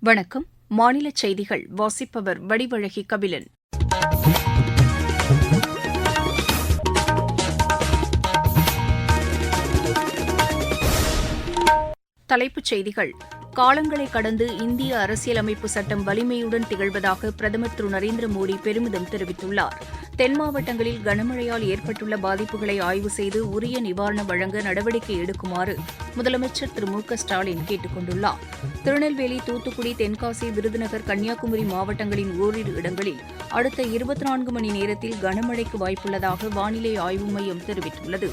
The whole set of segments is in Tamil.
வணக்கம். மாநிலச் செய்திகள் வாசிப்பவர் வடிவழகி கபிலன். தலைப்புச் செய்திகள். காலங்களை கடந்து இந்திய அரசியலமைப்பு சட்டம் வலிமையுடன் திகழ்வதாக பிரதமர் திரு நரேந்திர மோடி பெருமிதம் தெரிவித்துள்ளார். தென் மாவட்டங்களில் கனமழையால் ஏற்பட்டுள்ள பாதிப்புகளை ஆய்வு செய்து உரிய நிவாரணம் வழங்க நடவடிக்கை எடுக்குமாறு முதலமைச்சர் திரு மு க ஸ்டாலின் கேட்டுக் கொண்டுள்ளார். திருநெல்வேலி, தூத்துக்குடி, தென்காசி, விருதுநகர், கன்னியாகுமரி மாவட்டங்களின் ஓரிரு இடங்களில் அடுத்த 24 மணி நேரத்தில் கனமழைக்கு வாய்ப்புள்ளதாக வானிலை ஆய்வு மையம் தெரிவித்துள்ளது.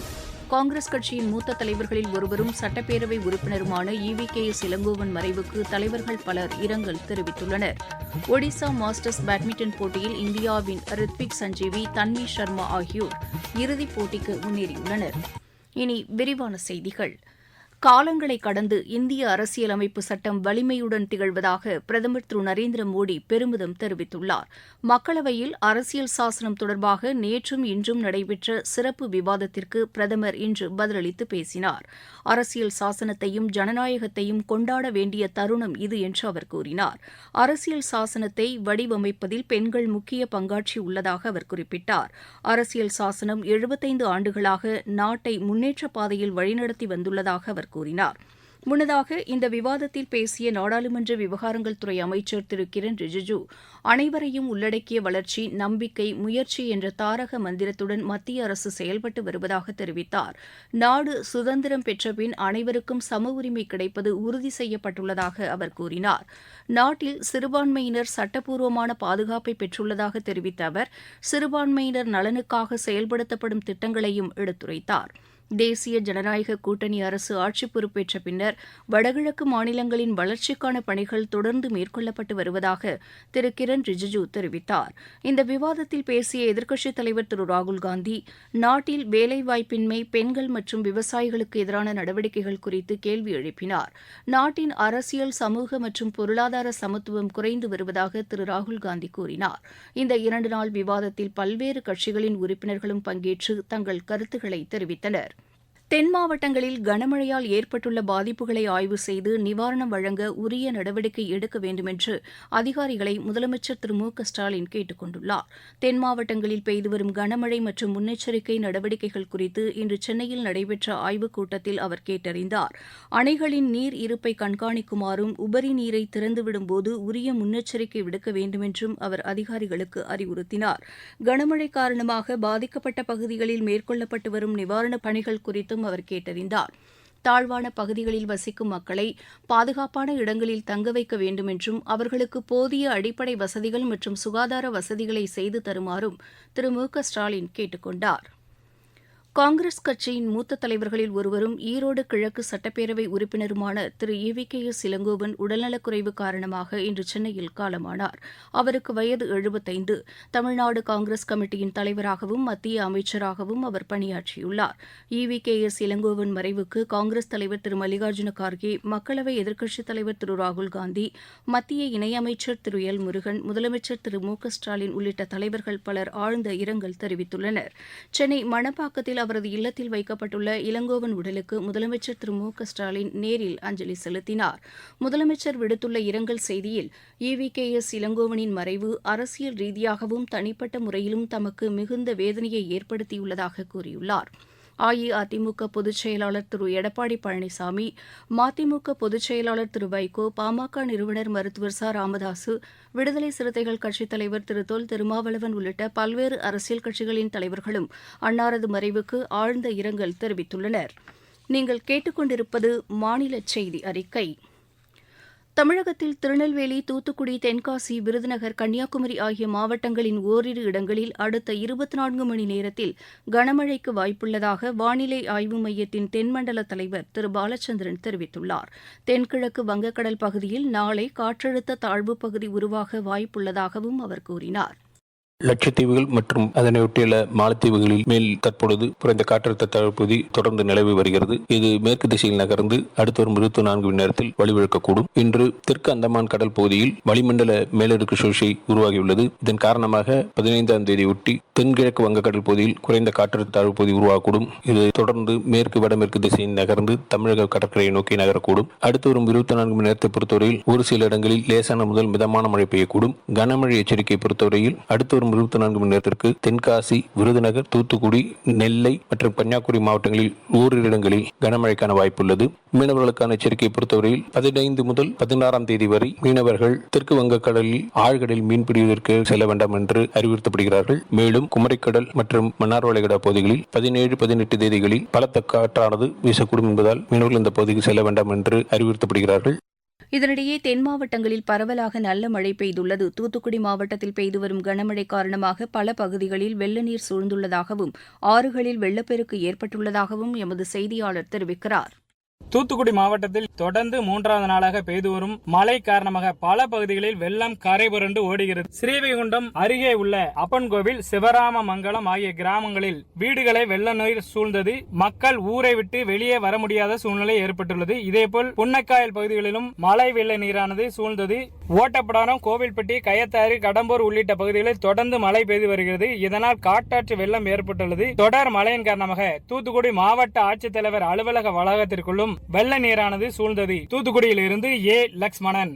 காங்கிரஸ் கட்சியின் மூத்த தலைவர்களில் ஒருவரும் சட்டப்பேரவை உறுப்பினருமான EVKS இளங்கோவன் மறைவுக்கு தலைவர்கள் பலர் இரங்கல் தெரிவித்துள்ளனர். ஒடிசா மாஸ்டர்ஸ் பேட்மிண்டன் போட்டியில் இந்தியாவின் ரித்விக் சஞ்சீவி, தன்வி சர்மா ஆகியோர் இறுதிப் போட்டிக்கு முன்னேறியுள்ளனர். இனி விரிவான செய்திகள். காலங்களை கடந்து இந்திய அரசியலமைப்பு சட்டம் வலிமையுடன் திகழ்வதாக பிரதமர் திரு நரேந்திர மோடி பெருமிதம் தெரிவித்துள்ளார். மக்களவையில் அரசியல் சாசனம் தொடர்பாக நேற்றும் இன்றும் நடைபெற்ற சிறப்பு விவாதத்திற்கு பிரதமர் இன்று பதிலளித்து பேசினார். அரசியல் சாசனத்தையும் ஜனநாயகத்தையும் கொண்டாட வேண்டிய தருணம் இது என்று அவர் கூறினார். அரசியல் சாசனத்தை வடிவமைப்பதில் பெண்கள் முக்கிய பங்காற்றியுள்ளதாக அவர் குறிப்பிட்டார். அரசியல் சாசனம் 75 ஆண்டுகளாக நாட்டை முன்னேற்ற பாதையில் வழிநடத்தி வந்துள்ளதாக அவர் கூறினார். முன்னதாக இந்த விவாதத்தில் பேசிய நாடாளுமன்ற விவகாரங்கள் துறை அமைச்சர் திரு கிரண் ரிஜிஜூ, அனைவரையும் உள்ளடக்கிய வளர்ச்சி, நம்பிக்கை, முயற்சி என்ற தாரக மந்திரத்துடன் மத்திய அரசு செயல்பட்டு வருவதாக தெரிவித்தார். நாடு சுதந்திரம் பெற்றபின் அனைவருக்கும் சம உரிமை கிடைப்பது உறுதி செய்யப்பட்டுள்ளதாக அவர் கூறினார். நாட்டில் சிறுபான்மையினர் சட்டப்பூர்வமான பாதுகாப்பை பெற்றுள்ளதாக தெரிவித்த அவர், சிறுபான்மையினர் நலனுக்காக செயல்படுத்தப்படும் திட்டங்களையும் எடுத்துரைத்தார். தேசிய ஜனநாயக கூட்டணி அரசு ஆட்சி பொறுப்பேற்ற பின்னர் வடகிழக்கு மாநிலங்களின் வளர்ச்சிக்கான பணிகள் தொடர்ந்து மேற்கொள்ளப்பட்டு வருவதாக திரு கிரண் ரிஜிஜூ தெரிவித்தார். இந்த விவாதத்தில் பேசிய எதிர்க்கட்சித் தலைவர் திரு ராகுல்காந்தி, நாட்டில் வேலைவாய்ப்பின்மை, பெண்கள் மற்றும் விவசாயிகளுக்கு எதிரான நடவடிக்கைகள் குறித்து கேள்வி எழுப்பினார். நாட்டின் அரசியல், சமூக மற்றும் பொருளாதார சமத்துவம் குறைந்து வருவதாக திரு ராகுல்காந்தி கூறினார். இந்த 2 நாள் விவாதத்தில் பல்வேறு கட்சிகளின் உறுப்பினர்களும் பங்கேற்று தங்கள் கருத்துக்களை தெரிவித்தனர். தென் மாவட்டங்களில் கனமழையால் ஏற்பட்டுள்ள பாதிப்புகளை ஆய்வு செய்து நிவாரணம் வழங்க உரிய நடவடிக்கை எடுக்க வேண்டுமென்று அதிகாரிகளை முதலமைச்சர் திரு மு க ஸ்டாலின் கேட்டுக் கொண்டுள்ளார். தென் மாவட்டங்களில் பெய்து வரும் கனமழை மற்றும் முன்னெச்சரிக்கை நடவடிக்கைகள் குறித்து இன்று சென்னையில் நடைபெற்ற ஆய்வுக் கூட்டத்தில் அவர் கேட்டறிந்தார். அணைகளின் நீர் இருப்பை கண்காணிக்குமாறும், உபரி நீரை திறந்துவிடும்போது உரிய முன்னெச்சரிக்கை விடுக்க வேண்டுமென்றும் அவர் அதிகாரிகளுக்கு அறிவுறுத்தினார். கனமழை காரணமாக பாதிக்கப்பட்ட பகுதிகளில் மேற்கொள்ளப்பட்டு வரும் நிவாரணப் பணிகள் குறித்து அவர் கேட்டறிந்தார். தாழ்வான பகுதிகளில் வசிக்கும் மக்களை பாதுகாப்பான இடங்களில் தங்க வைக்க வேண்டுமென்றும், அவர்களுக்கு போதிய அடிப்படை வசதிகள் மற்றும் சுகாதார வசதிகளை செய்து தருமாறும் திரு மு க ஸ்டாலின் கேட்டுக் கொண்டார். காங்கிரஸ் கட்சியின் மூத்த தலைவர்களில் ஒருவரும் ஈரோடு கிழக்கு சட்டப்பேரவை உறுப்பினருமான திரு EVKS இளங்கோவன் உடல்நலக்குறைவு காரணமாக இன்று சென்னையில் காலமானார். அவருக்கு வயது 75. தமிழ்நாடு காங்கிரஸ் கமிட்டியின் தலைவராகவும் மத்திய அமைச்சராகவும் அவர் பணியாற்றியுள்ளார். EVKS இளங்கோவன் மறைவுக்கு காங்கிரஸ் தலைவர் திரு மல்லிகார்ஜுன கார்கே, மக்களவை எதிர்க்கட்சித் தலைவர் திரு ராகுல்காந்தி, மத்திய இணையமைச்சர் திரு எல் முருகன், முதலமைச்சர் திரு மு க ஸ்டாலின் உள்ளிட்ட தலைவர்கள் பலர் ஆழ்ந்த இரங்கல் தெரிவித்துள்ளனர். சென்னை மணப்பாக்கத்தில் அவரது இல்லத்தில் வைக்கப்பட்டுள்ள இளங்கோவன் உடலுக்கு முதலமைச்சர் திரு மு க ஸ்டாலின் நேரில் அஞ்சலி செலுத்தினார். முதலமைச்சர் விடுத்துள்ள இரங்கல் செய்தியில், EVKS இளங்கோவனின் மறைவு அரசியல் ரீதியாகவும் தனிப்பட்ட முறையிலும் தமக்கு மிகுந்த வேதனையை ஏற்படுத்தியுள்ளதாக கூறியுள்ளார். அஇஅதிமுக பொதுச் செயலாளர் திரு எடப்பாடி பழனிசாமி, மதிமுக பொதுச் செயலாளர் திரு வைகோ, பாமக நிறுவனர் மருத்துவர் ச ராமதாசு, விடுதலை சிறுத்தைகள் கட்சித் தலைவர் திரு தொல் திருமாவளவன் உள்ளிட்ட பல்வேறு அரசியல் கட்சிகளின் தலைவர்களும் அன்னாரது மறைவுக்கு ஆழ்ந்த இரங்கல் தெரிவித்துள்ளனர். நீங்கள் கேட்டுக்கொண்டிருப்பது மாநில செய்தி அறிக்கை. தமிழகத்தில் திருநெல்வேலி, தூத்துக்குடி, தென்காசி, விருதுநகர், கன்னியாகுமரி ஆகிய மாவட்டங்களின் ஓரிரு இடங்களில் அடுத்த 24 மணி நேரத்தில் கனமழைக்கு வாய்ப்புள்ளதாக வானிலை ஆய்வு மையத்தின் தென்மண்டல தலைவர் திரு பாலச்சந்திரன் தெரிவித்துள்ளார். தென்கிழக்கு வங்கக்கடல் பகுதியில் நாளை காற்றழுத்த தாழ்வுப் பகுதி உருவாக வாய்ப்புள்ளதாகவும் அவர் கூறினார். லட்சத்தீவுகள் மற்றும் அதனை ஒட்டியுள்ள மாலத்தீவுகளில் மேல் தற்பொழுது குறைந்த காற்றழுத்த தாழ்வுப்பகுதி தொடர்ந்து நிலவி வருகிறது. இது மேற்கு திசையில் நகர்ந்து அடுத்து வரும் 24 மணி நேரத்தில் வலுவிழக்கக்கூடும். இன்று தெற்கு அந்தமான் கடல் பகுதியில் வளிமண்டல மேலடுக்கு சுழற்சி உருவாகியுள்ளது. இதன் காரணமாக 15ஆம் தேதி ஒட்டி தென்கிழக்கு வங்கக்கடல் பகுதியில் குறைந்த காற்றழுத்த தாழ்வுப்பகுதி உருவாகக்கூடும். இது தொடர்ந்து மேற்கு வடமேற்கு திசையில் நகர்ந்து தமிழக கடற்கரையை நோக்கி நகரக்கூடும். அடுத்து வரும் 24 மணி நேரத்தை பொறுத்தவரையில் ஒரு சில இடங்களில் லேசான முதல் மிதமான மழை பெய்யக்கூடும். கனமழை எச்சரிக்கை பொறுத்தவரையில் அடுத்து வரும் 24 மணி நேரத்திற்கு தென்காசி, விருதுநகர், தூத்துக்குடி, நெல்லை மற்றும் கன்னியாகுமரி மாவட்டங்களில் ஓரிரு இடங்களில் கனமழைக்கான வாய்ப்புள்ளது. மீனவர்களுக்கான எச்சரிக்கையை பொறுத்தவரையில் 15 முதல் 16ஆம் தேதி வரை மீனவர்கள் தெற்கு வங்கக்கடலில் ஆழ்கடலில் மீன்பிடிவதற்கு செல்ல வேண்டாம் என்று அறிவுறுத்தப்படுகிறார்கள். மேலும் குமரிக்கடல் மற்றும் மன்னார் வளைகுடா பகுதிகளில் 17, 18 தேதிகளில் பலத்த காற்றானது வீசக்கூடும் என்பதால் மீனவர்கள் இந்த பகுதிக்கு செல்ல வேண்டாம் என்று அறிவுறுத்தப்படுகிறார்கள். இதனிடையே தென் மாவட்டங்களில் பரவலாக நல்ல மழை பெய்துள்ளது. தூத்துக்குடி மாவட்டத்தில் பெய்து வரும் கனமழை காரணமாக பல பகுதிகளில் வெள்ள நீர் சூழ்ந்துள்ளதாகவும் ஆறுகளில் வெள்ளப்பெருக்கு ஏற்பட்டுள்ளதாகவும் எமது செய்தியாளர் தெரிவிக்கிறார். தூத்துக்குடி மாவட்டத்தில் தொடர்ந்து 3வது நாளாக பெய்து வரும் மழை காரணமாக பல பகுதிகளில் வெள்ளம் கரை புரண்டு ஓடுகிறது. ஸ்ரீவைகுண்டம் அருகே உள்ள அப்பன்கோவில், சிவராம மங்கலம் ஆகிய கிராமங்களில் வீடுகளை வெள்ள நீர் சூழ்ந்தது. மக்கள் ஊரை விட்டு வெளியே வர முடியாத சூழ்நிலை ஏற்பட்டுள்ளது. இதேபோல் புன்னக்காயல் பகுதிகளிலும் மழை வெள்ள நீரானது சூழ்ந்தது. ஓட்டப்படாரம், கோவில்பட்டி, கயத்தாறு, கடம்பூர் உள்ளிட்ட பகுதிகளில் தொடர்ந்து மழை பெய்து வருகிறது. இதனால் காட்டாற்று வெள்ளம் ஏற்பட்டுள்ளது. தொடர் மழையின் காரணமாக தூத்துக்குடி மாவட்ட ஆட்சித்தலைவர் அலுவலக வளாகத்திற்குள்ளும் வெள்ள நீரானது சூழ்ந்தது. தூத்துக்குடியிலிருந்து லக்ஷ்மணன்.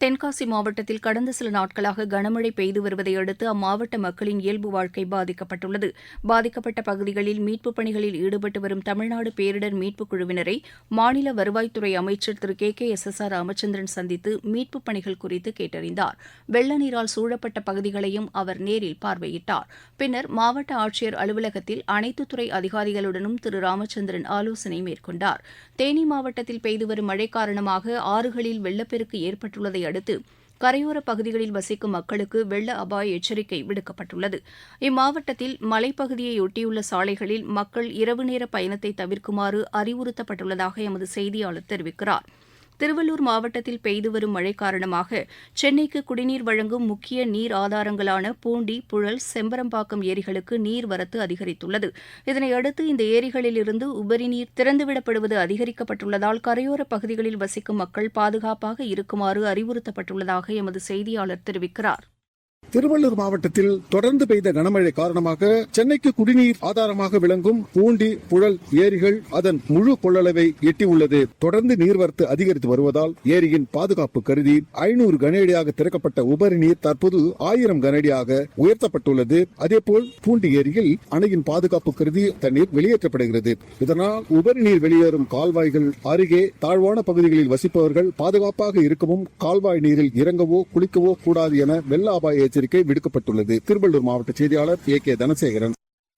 தென்காசி மாவட்டத்தில் கடந்த சில நாட்களாக கனமழை பெய்து வருவதை அடுத்து அம்மாவட்ட மக்களின் இயல்பு வாழ்க்கை பாதிக்கப்பட்டுள்ளது. பாதிக்கப்பட்ட பகுதிகளில் மீட்புப் பணிகளில் ஈடுபட்டு வரும் தமிழ்நாடு பேரிடர் மீட்புக் குழுவினரை மாநில வருவாய்த்துறை அமைச்சர் திரு KKSSR ராமச்சந்திரன் சந்தித்து மீட்புப் பணிகள் குறித்து கேட்டறிந்தார். வெள்ள நீரால் சூழப்பட்ட பகுதிகளையும் அவர் நேரில் பார்வையிட்டார். பின்னர் மாவட்ட ஆட்சியர் அலுவலகத்தில் அனைத்து துறை அதிகாரிகளுடனும் திரு ராமச்சந்திரன் ஆலோசனை மேற்கொண்டார். தேனி மாவட்டத்தில் பெய்து வரும் மழை காரணமாக ஆறுகளில் வெள்ளப்பெருக்கு ஏற்பட்டுள்ளதை அடுத்து கரையோர பகுதிகளில் வசிக்கும் மக்களுக்கு வெள்ள அபாய எச்சரிக்கை விடுக்கப்பட்டுள்ளது. இம்மாவட்டத்தில் மலைப்பகுதியையொட்டியுள்ள சாலைகளில் மக்கள் இரவு நேர பயணத்தை தவிர்க்குமாறு அறிவுறுத்தப்பட்டுள்ளதாக எமது செய்தியாளர் தெரிவிக்கிறார். திருவள்ளூர் மாவட்டத்தில் பெய்து வரும் மழை காரணமாக சென்னைக்கு குடிநீர் வழங்கும் முக்கிய நீர் ஆதாரங்களான பூண்டி, புழல், செம்பரம்பாக்கம் ஏரிகளுக்கு நீர்வரத்து அதிகரித்துள்ளது. இதனையடுத்து இந்த ஏரிகளிலிருந்து உபரி நீர் திறந்துவிடப்படுவது அதிகரிக்கப்பட்டுள்ளதால் கரையோர பகுதிகளில் வசிக்கும் மக்கள் பாதுகாப்பாக இருக்குமாறு அறிவுறுத்தப்பட்டுள்ளதாக எமது செய்தியாளர் தெரிவிக்கிறார். திருவள்ளூர் மாவட்டத்தில் தொடர்ந்து பெய்த கனமழை காரணமாக சென்னைக்கு குடிநீர் ஆதாரமாக விளங்கும் பூண்டி, புழல் ஏரிகள் அதன் முழு கொள்ளளவை எட்டியுள்ளது. தொடர்ந்து நீர்வரத்து அதிகரித்து வருவதால் ஏரியின் பாதுகாப்பு கருதி 500 கனஅடியாக திறக்கப்பட்ட உபரி நீர் தற்போது 1000 கனஅடியாக உயர்த்தப்பட்டுள்ளது. அதேபோல் பூண்டி ஏரியில் அணையின் பாதுகாப்பு கருதி தண்ணீர் வெளியேற்றப்படுகிறது. இதனால் உபரி நீர் வெளியேறும் கால்வாய்கள் அருகே தாழ்வான பகுதிகளில் வசிப்பவர்கள் பாதுகாப்பாக இருக்கவும் கால்வாய் நீரில் இறங்கவோ குளிக்கவோ கூடாது என வெள்ள அபாய எச்சரிக்கை விடுக்கப்பட்டுள்ளது. திருவள்ளூர் மாவட்ட செய்தியாளர் AK தனசேகரன்.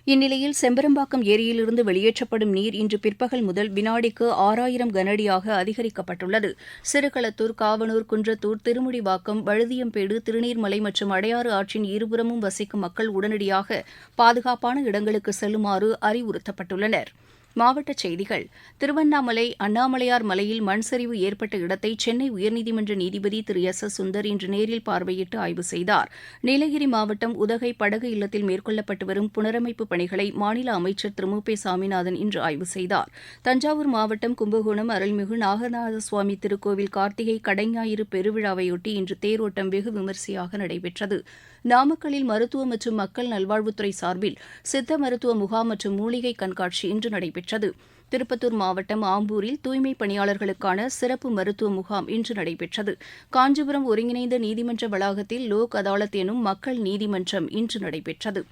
இந்நிலையில் செம்பரம்பாக்கம் ஏரியிலிருந்து வெளியேற்றப்படும் நீர் இன்று பிற்பகல் முதல் வினாடிக்கு 6000 கனஅடியாக அதிகரிக்கப்பட்டுள்ளது. சிறுகளத்தூர், காவனூர், குன்றத்தூர், திருமுடிவாக்கம், வழுதியம்பேடு, திருநீர்மலை மற்றும் அடையாறு ஆற்றின் இருபுறமும் வசிக்கும் மக்கள் உடனடியாக பாதுகாப்பான இடங்களுக்கு செல்லுமாறு அறிவுறுத்தப்பட்டுள்ளனர். மாவட்டச் செய்திகள். திருவண்ணாமலை அண்ணாமலையார் மலையில் மண் சரிவு ஏற்பட்ட இடத்தை சென்னை உயர்நீதிமன்ற நீதிபதி திரு SS சுந்தர் இன்று நேரில் பார்வையிட்டு ஆய்வு செய்தார். நீலகிரி மாவட்டம் உதகை படகு இல்லத்தில் மேற்கொள்ளப்பட்டு வரும் புனரமைப்பு பணிகளை மாநில அமைச்சர் திரு மு சாமிநாதன் இன்று ஆய்வு செய்தார். தஞ்சாவூர் மாவட்டம் கும்பகோணம் அருள்மிகு நாகநாத சுவாமி திருக்கோவில் கார்த்திகை கடைஞாயிறு பெருவிழாவையொட்டி இன்று தேரோட்டம் வெகு விமரிசையாக நடைபெற்றது. நாமக்கல்லில் மருத்துவ மற்றும் மக்கள் நல்வாழ்வுத்துறை சார்பில் சித்த மருத்துவ முகாம் மற்றும் மூலிகை கண்காட்சி இன்று நடைபெற்றது. திருப்பத்தூர் மாவட்டம் ஆம்பூரில் தூய்மைப் பணியாளர்களுக்கான சிறப்பு மருத்துவ முகாம் இன்று நடைபெற்றது. காஞ்சிபுரம் ஒருங்கிணைந்த நீதிமன்ற வளாகத்தில் லோக் அதாலத் எனும் மக்கள் நீதிமன்றம் இன்று நடைபெற்றது.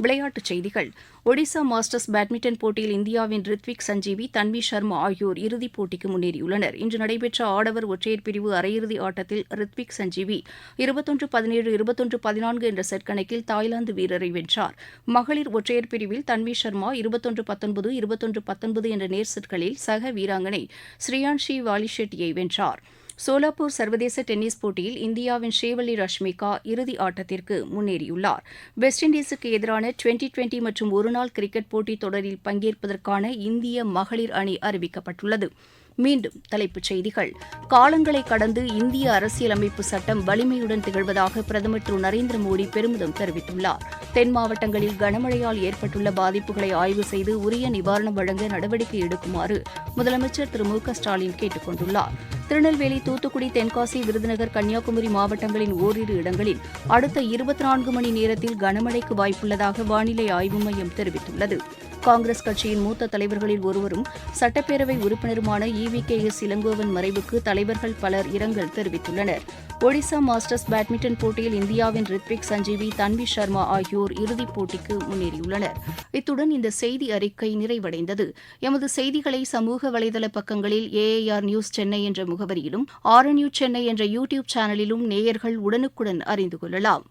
விளையாட்டுச் செய்திகள். ஒடிசா மாஸ்டர்ஸ் பேட்மிண்டன் போட்டியில் இந்தியாவின் ரித்விக் சஞ்சீவி, தன்வி சர்மா ஆகியோர் இறுதிப் போட்டிக்கு முன்னேறியுள்ளனர். இன்று நடைபெற்ற ஆடவர் ஒற்றையர் பிரிவு அரையிறுதி ஆட்டத்தில் ரித்விக் சஞ்சீவி 21-17, 21-14 என்ற செட் கணக்கில் தாய்லாந்து வீரரை வென்றார். மகளிர் ஒற்றையர் பிரிவில் தன்வி சர்மா 21-19, 21-19 என்ற நேர் செட்களில் சக வீராங்கனை ஸ்ரீயான்ஷி வாலிஷெட்டியை வென்றார். சோலாப்பூர் சர்வதேச டென்னிஸ் போட்டியில் இந்தியாவின் ஸ்ரீவள்ளி ரஷ்மிகா இறுதி ஆட்டத்திற்கு முன்னேறியுள்ளார். வெஸ்ட் இண்டீஸுக்கு எதிரான 20-20 மற்றும் ஒருநாள் கிரிக்கெட் போட்டித் தொடரில் பங்கேற்பதற்கான இந்திய மகளிர் அணி அறிவிக்கப்பட்டுள்ளது. மீண்டும் தலைப்புச் செய்திகள். காலங்களை கடந்து இந்திய அரசியலமைப்பு சட்டம் வலிமையுடன் திகழ்வதாக பிரதமர் திரு நரேந்திர மோடி பெருமிதம் தெரிவித்துள்ளார். தென் மாவட்டங்களில் கனமழையால் ஏற்பட்டுள்ள பாதிப்புகளை ஆய்வு செய்து உரிய நிவாரணம் வழங்க நடவடிக்கை எடுக்குமாறு முதலமைச்சர் திரு மு க ஸ்டாலின் கேட்டுக் கொண்டுள்ளார். திருநெல்வேலி, தூத்துக்குடி, தென்காசி, விருதுநகர், கன்னியாகுமரி மாவட்டங்களின் ஓரிரு இடங்களில் அடுத்த 24 மணி நேரத்தில் கனமழைக்கு வாய்ப்புள்ளதாக வானிலை ஆய்வு மையம் தெரிவித்துள்ளது. காங்கிரஸ் கட்சியின் மூத்த தலைவர்களில் ஒருவரும் சட்டப்பேரவை உறுப்பினருமான EVKS இளங்கோவன் மறைவுக்கு தலைவர்கள் பலர் இரங்கல் தெரிவித்துள்ளனர். ஒடிசா மாஸ்டர்ஸ் பேட்மிண்டன் போட்டியில் இந்தியாவின் ரித்விக், சஞ்சீவி, தன்வி சர்மா ஆகியோர் இறுதிப் போட்டிக்கு முன்னேறியுள்ளனர். இத்துடன் இந்த செய்தி அறிக்கை நிறைவடைந்தது. எமது செய்திகளை சமூக வலைதள பக்கங்களில் AIR நியூஸ் சென்னை என்ற முகவரியிலும் RNU சென்னை என்ற யூடியூப் சேனலிலும் நேயர்கள் உடனுக்குடன் அறிந்து கொள்ளலாம்.